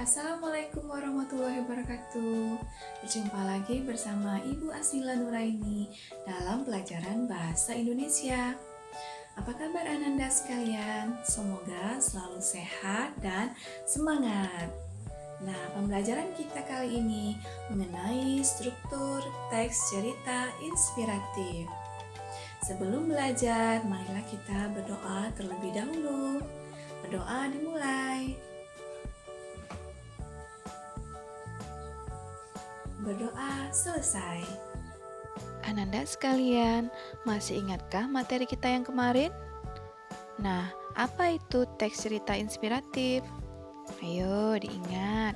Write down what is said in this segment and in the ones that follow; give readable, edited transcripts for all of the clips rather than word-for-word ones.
Assalamualaikum warahmatullahi wabarakatuh. Berjumpa lagi bersama Ibu Asila Nuraini dalam pelajaran Bahasa Indonesia. Apa kabar Ananda sekalian? Semoga selalu sehat dan semangat. Nah, pembelajaran kita kali ini mengenai struktur teks cerita inspiratif. Sebelum belajar, marilah kita berdoa terlebih dahulu. Berdoa dimulai. Berdoa selesai. Ananda sekalian, masih ingatkah materi kita yang kemarin? Nah, apa itu teks cerita inspiratif? Ayo diingat.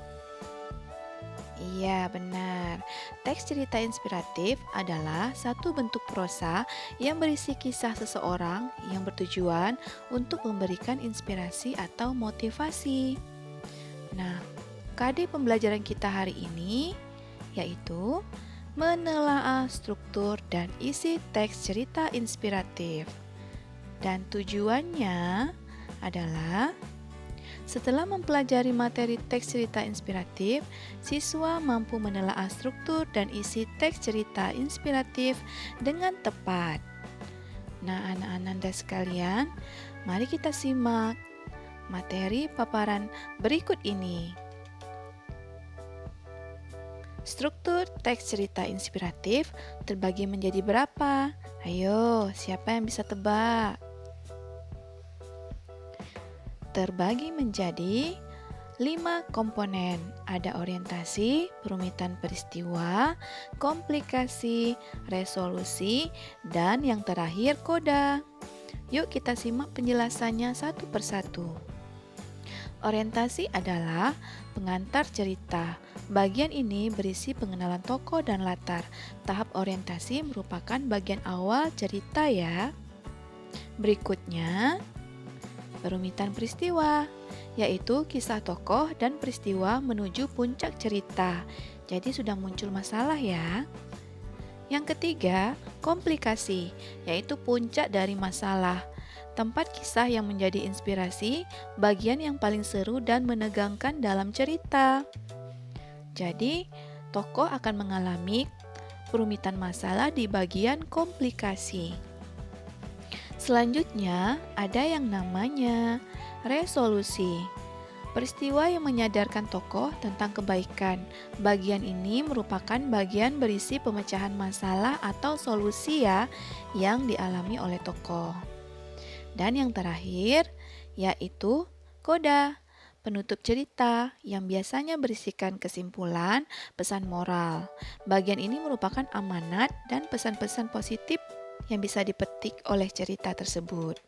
Iya, benar. Teks cerita inspiratif adalah satu bentuk prosa yang berisi kisah seseorang yang bertujuan untuk memberikan inspirasi atau motivasi. Nah, KD pembelajaran kita hari ini yaitu menelaah struktur dan isi teks cerita inspiratif. Dan tujuannya adalah setelah mempelajari materi teks cerita inspiratif, siswa mampu menelaah struktur dan isi teks cerita inspiratif dengan tepat. Nah, anak-anak sekalian, mari kita simak materi paparan berikut ini. Struktur teks cerita inspiratif terbagi menjadi berapa? Ayo, siapa yang bisa tebak? Terbagi menjadi 5 komponen. Ada orientasi, perumitan peristiwa, komplikasi, resolusi, dan yang terakhir koda. Yuk kita simak penjelasannya satu persatu. Orientasi adalah pengantar cerita. Bagian ini berisi pengenalan tokoh dan latar. Tahap orientasi merupakan bagian awal cerita ya. Berikutnya, perumitan peristiwa, yaitu kisah tokoh dan peristiwa menuju puncak cerita. Jadi sudah muncul masalah ya. Yang ketiga, komplikasi, yaitu puncak dari masalah. Tempat kisah yang menjadi inspirasi, bagian yang paling seru dan menegangkan dalam cerita. Jadi, tokoh akan mengalami perumitan masalah di bagian komplikasi. Selanjutnya, ada yang namanya resolusi. Peristiwa yang menyadarkan tokoh tentang kebaikan. Bagian ini merupakan bagian berisi pemecahan masalah atau solusi ya yang dialami oleh tokoh. Dan yang terakhir yaitu koda, penutup cerita yang biasanya berisikan kesimpulan, pesan moral. Bagian ini merupakan amanat dan pesan-pesan positif yang bisa dipetik oleh cerita tersebut.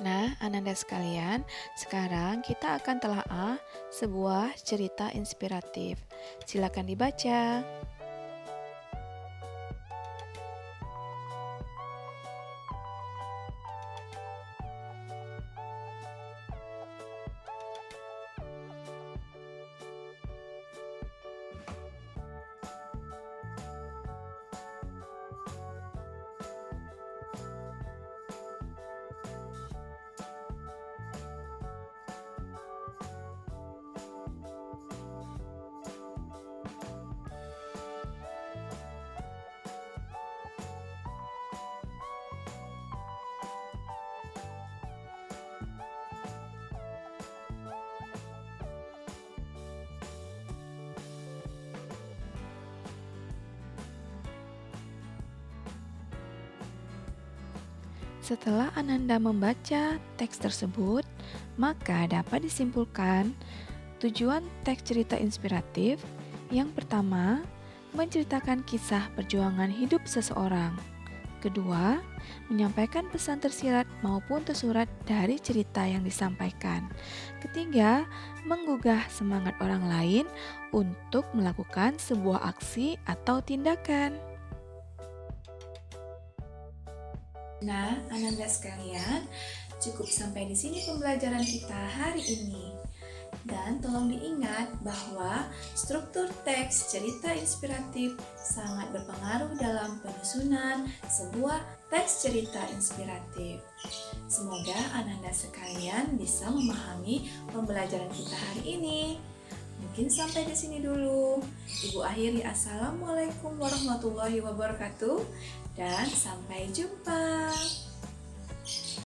Nah, Ananda sekalian, sekarang kita akan telaah sebuah cerita inspiratif. Silakan dibaca. Setelah Ananda membaca teks tersebut, maka dapat disimpulkan tujuan teks cerita inspiratif. Yang pertama, menceritakan kisah perjuangan hidup seseorang. Kedua, menyampaikan pesan tersirat maupun tersurat dari cerita yang disampaikan. Ketiga, menggugah semangat orang lain untuk melakukan sebuah aksi atau tindakan. Nah, Ananda sekalian, cukup sampai di sini pembelajaran kita hari ini. Dan tolong diingat bahwa struktur teks cerita inspiratif sangat berpengaruh dalam penyusunan sebuah teks cerita inspiratif. Semoga Ananda sekalian bisa memahami pembelajaran kita hari ini. Mungkin sampai di sini dulu. Ibu akhiri assalamualaikum warahmatullahi wabarakatuh dan sampai jumpa.